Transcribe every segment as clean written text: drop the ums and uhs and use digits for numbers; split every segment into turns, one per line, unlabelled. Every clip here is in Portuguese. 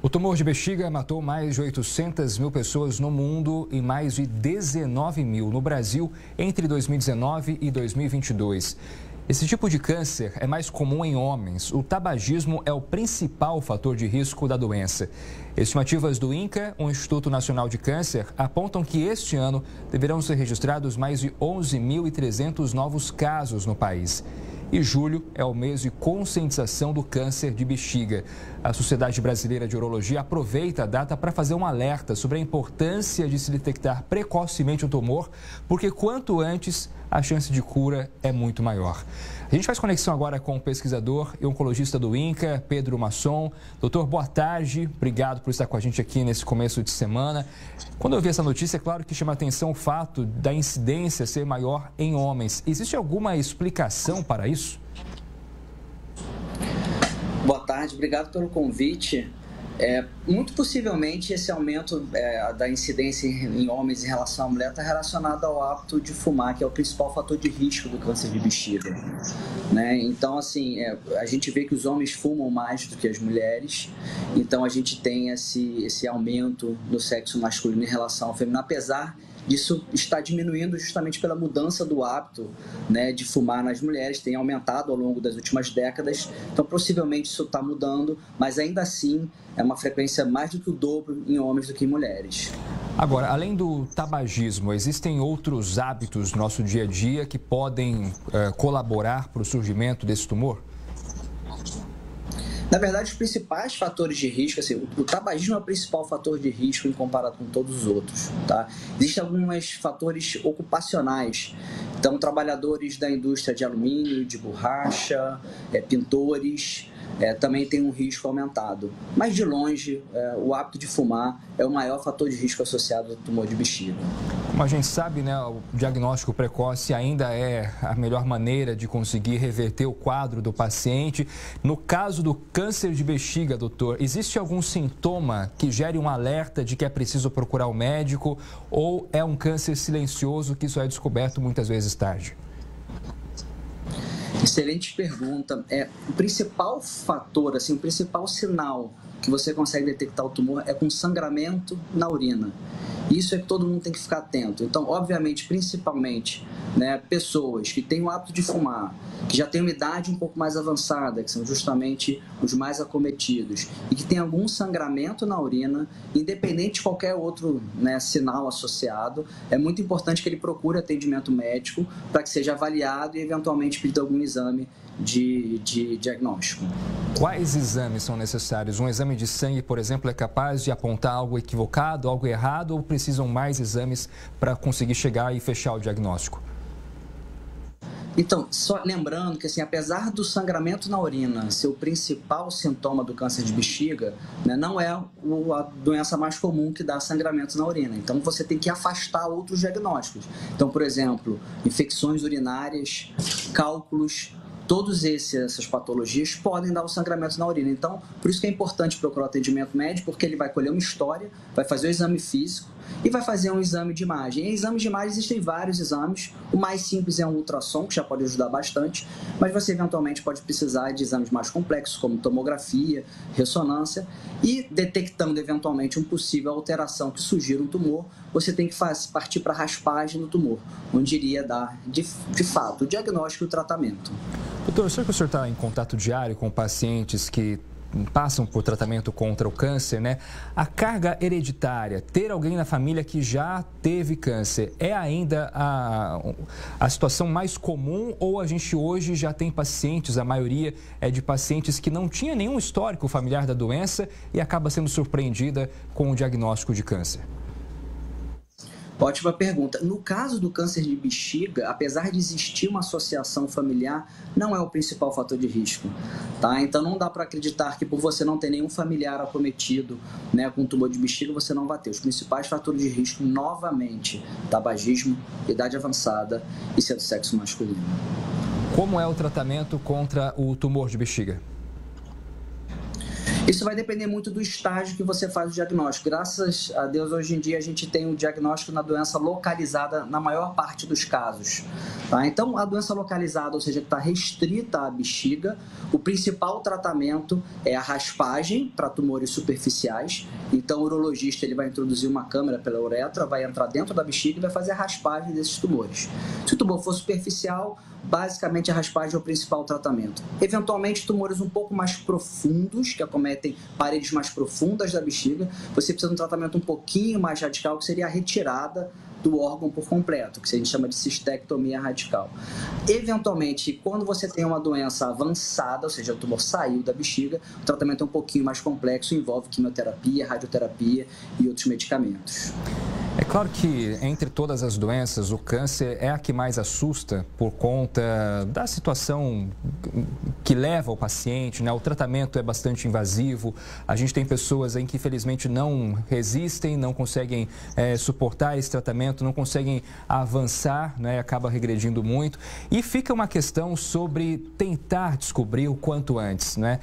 O tumor de bexiga matou mais de 800 mil pessoas no mundo e mais de 19 mil no Brasil entre 2019 e 2022. Esse tipo de câncer é mais comum em homens. O tabagismo é o principal fator de risco da doença. Estimativas do INCA, o Instituto Nacional de Câncer, apontam que este ano deverão ser registrados mais de 11.300 novos casos no país. E julho é o mês de conscientização do câncer de bexiga. A Sociedade Brasileira de Urologia aproveita a data para fazer um alerta sobre a importância de se detectar precocemente o tumor, porque quanto antes a chance de cura é muito maior. A gente faz conexão agora com o pesquisador e oncologista do INCA, Pedro Masson. Doutor, boa tarde. Obrigado por estar com a gente aqui nesse começo de semana. Quando eu vi essa notícia, é claro que chama a atenção o fato da incidência ser maior em homens. Existe alguma explicação para isso?
Boa tarde, obrigado pelo convite. Muito possivelmente esse aumento da incidência em homens em relação à mulher está relacionado ao hábito de fumar, que é o principal fator de risco do câncer de bexiga, né? Então, assim, a gente vê que os homens fumam mais do que as mulheres, então a gente tem esse aumento no sexo masculino em relação ao feminino, apesar disso está diminuindo justamente pela mudança do hábito, né, de fumar nas mulheres, tem aumentado ao longo das últimas décadas, então possivelmente isso está mudando, mas ainda assim é uma frequência mais do que o dobro em homens do que em mulheres.
Agora, além do tabagismo, existem outros hábitos no nosso dia a dia que podem colaborar para o surgimento desse tumor?
Na verdade, os principais fatores de risco, assim, o tabagismo é o principal fator de risco em comparado com todos os outros, tá? Existem alguns fatores ocupacionais, então trabalhadores da indústria de alumínio, de borracha, pintores, também tem um risco aumentado. Mas de longe, o hábito de fumar é o maior fator de risco associado ao tumor de bexiga.
Como a gente sabe, né, o diagnóstico precoce ainda é a melhor maneira de conseguir reverter o quadro do paciente. No caso do câncer de bexiga, doutor, existe algum sintoma que gere um alerta de que é preciso procurar o médico ou é um câncer silencioso que só é descoberto muitas vezes tarde?
Excelente pergunta. O principal fator, assim, o principal sinal que você consegue detectar o tumor é com sangramento na urina. Isso é que todo mundo tem que ficar atento. Então, obviamente, principalmente, né, pessoas que têm o hábito de fumar, que já têm uma idade um pouco mais avançada, que são justamente os mais acometidos, e que tem algum sangramento na urina, independente de qualquer outro, né, sinal associado, é muito importante que ele procure atendimento médico para que seja avaliado e, eventualmente, pedido algum exame de diagnóstico.
Quais exames são necessários? Um exame de sangue, por exemplo, é capaz de apontar algo equivocado, algo errado, ou precisam mais exames para conseguir chegar e fechar o diagnóstico?
Então, só lembrando que, assim, apesar do sangramento na urina ser o principal sintoma do câncer de bexiga, né, não é a doença mais comum que dá sangramento na urina. Então, você tem que afastar outros diagnósticos. Então, por exemplo, infecções urinárias, cálculos, todas essas patologias podem dar o sangramento na urina. Então, por isso que é importante procurar o atendimento médico, porque ele vai colher uma história, vai fazer o exame físico e vai fazer um exame de imagem. Em exames de imagem existem vários exames. O mais simples é um ultrassom, que já pode ajudar bastante, mas você eventualmente pode precisar de exames mais complexos, como tomografia, ressonância, e detectando eventualmente uma possível alteração que sugira um tumor, você tem que partir para a raspagem do tumor, onde iria dar, de fato, o diagnóstico e o tratamento.
Doutor, será que o senhor está em contato diário com pacientes que passam por tratamento contra o câncer, né? A carga hereditária, ter alguém na família que já teve câncer, é ainda a situação mais comum ou a gente hoje já tem pacientes, a maioria é de pacientes que não tinha nenhum histórico familiar da doença e acaba sendo surpreendida com o diagnóstico de câncer?
Ótima pergunta. No caso do câncer de bexiga, apesar de existir uma associação familiar, não é o principal fator de risco, tá? Então não dá para acreditar que por você não ter nenhum familiar acometido, né, com tumor de bexiga, você não vai ter. Os principais fatores de risco, novamente, tabagismo, idade avançada e ser do sexo masculino.
Como é o tratamento contra o tumor de bexiga?
Isso vai depender muito do estágio que você faz o diagnóstico. Graças a Deus, hoje em dia, a gente tem um diagnóstico na doença localizada na maior parte dos casos. Tá? Então, a doença localizada, ou seja, que está restrita à bexiga, o principal tratamento é a raspagem para tumores superficiais. Então, o urologista ele vai introduzir uma câmera pela uretra, vai entrar dentro da bexiga e vai fazer a raspagem desses tumores. Se o tumor for superficial, basicamente a raspagem é o principal tratamento. Eventualmente, tumores um pouco mais profundos, que acometem paredes mais profundas da bexiga, você precisa de um tratamento um pouquinho mais radical, que seria a retirada do órgão por completo, que a gente chama de cistectomia radical. Eventualmente, quando você tem uma doença avançada, ou seja, o tumor saiu da bexiga, o tratamento é um pouquinho mais complexo, envolve quimioterapia, radioterapia e outros medicamentos.
É claro que entre todas as doenças, o câncer é a que mais assusta por conta da situação que leva o paciente, né? O tratamento é bastante invasivo, a gente tem pessoas aí que infelizmente não resistem, não conseguem suportar esse tratamento, não conseguem avançar, né? Acaba regredindo muito e fica uma questão sobre tentar descobrir o quanto antes, né?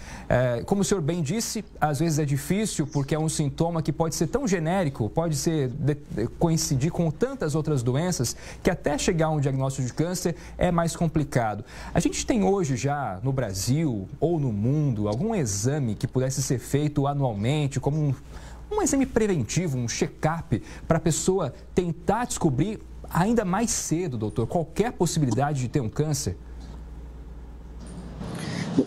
Como o senhor bem disse, às vezes é difícil porque é um sintoma que pode ser tão genérico, pode ser coincidir com tantas outras doenças que até chegar a um diagnóstico de câncer é mais complicado. A gente tem hoje já no Brasil ou no mundo algum exame que pudesse ser feito anualmente como um exame preventivo, um check-up para a pessoa tentar descobrir ainda mais cedo, doutor, qualquer possibilidade de ter um câncer?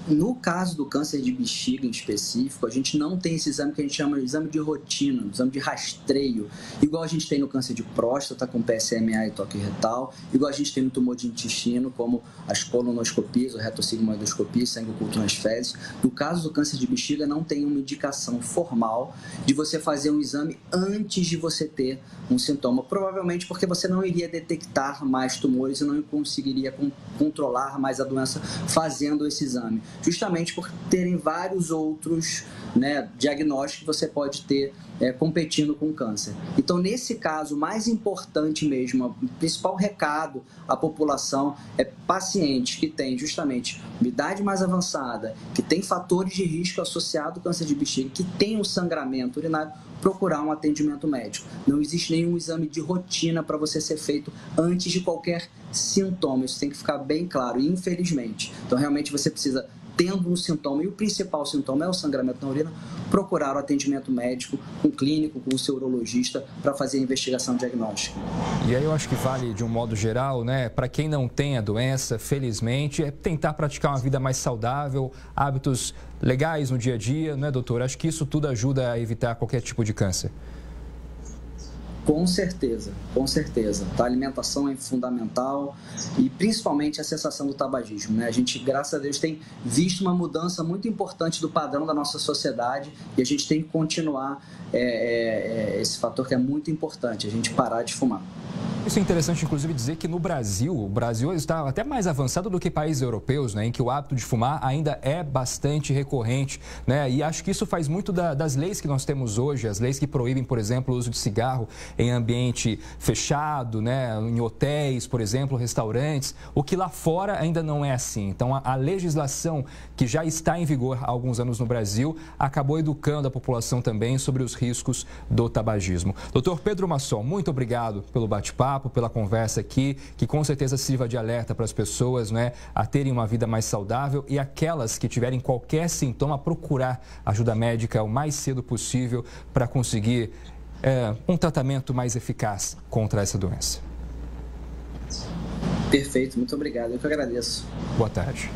No caso do câncer de bexiga em específico, a gente não tem esse exame que a gente chama de exame de rotina, exame de rastreio, igual a gente tem no câncer de próstata com PSMA e toque retal, igual a gente tem no tumor de intestino, como as colonoscopias, ou retossigmoidoscopia, sangue oculto nas fezes. No caso do câncer de bexiga, não tem uma indicação formal de você fazer um exame antes de você ter um sintoma, provavelmente porque você não iria detectar mais tumores e não conseguiria controlar mais a doença fazendo esse exame. Justamente por terem vários outros, né, diagnósticos que você pode ter competindo com o câncer. Então, nesse caso, o mais importante mesmo, o principal recado à população é pacientes que têm justamente uma idade mais avançada, que tem fatores de risco associado ao câncer de bexiga, que tem um sangramento urinário, procurar um atendimento médico. Não existe nenhum exame de rotina para você ser feito antes de qualquer sintoma. Isso tem que ficar bem claro, infelizmente. Então, realmente, você precisa, tendo um sintoma, e o principal sintoma é o sangramento na urina, procurar o atendimento médico, com o clínico, com o seu urologista, para fazer a investigação diagnóstica.
E aí eu acho que vale de um modo geral, né? Para quem não tem a doença, felizmente, é tentar praticar uma vida mais saudável, hábitos legais no dia a dia, né, doutor? Acho que isso tudo ajuda a evitar qualquer tipo de câncer.
Com certeza, com certeza. A alimentação é fundamental e principalmente a cessação do tabagismo, né? A gente, graças a Deus, tem visto uma mudança muito importante do padrão da nossa sociedade e a gente tem que continuar esse fator que é muito importante, a gente parar de fumar.
Isso é interessante, inclusive, dizer que no Brasil, o Brasil está até mais avançado do que países europeus, né, em que o hábito de fumar ainda é bastante recorrente, né, e acho que isso faz muito das leis que nós temos hoje, as leis que proíbem, por exemplo, o uso de cigarro em ambiente fechado, né, em hotéis, por exemplo, restaurantes, o que lá fora ainda não é assim. Então, a legislação que já está em vigor há alguns anos no Brasil acabou educando a população também sobre os riscos do tabagismo. Doutor Pedro Masson, muito obrigado pelo bate-papo, pela conversa aqui, que com certeza sirva de alerta para as pessoas, né, a terem uma vida mais saudável e aquelas que tiverem qualquer sintoma, procurar ajuda médica o mais cedo possível para conseguir um tratamento mais eficaz contra essa doença.
Perfeito, muito obrigado. Eu que agradeço.
Boa tarde.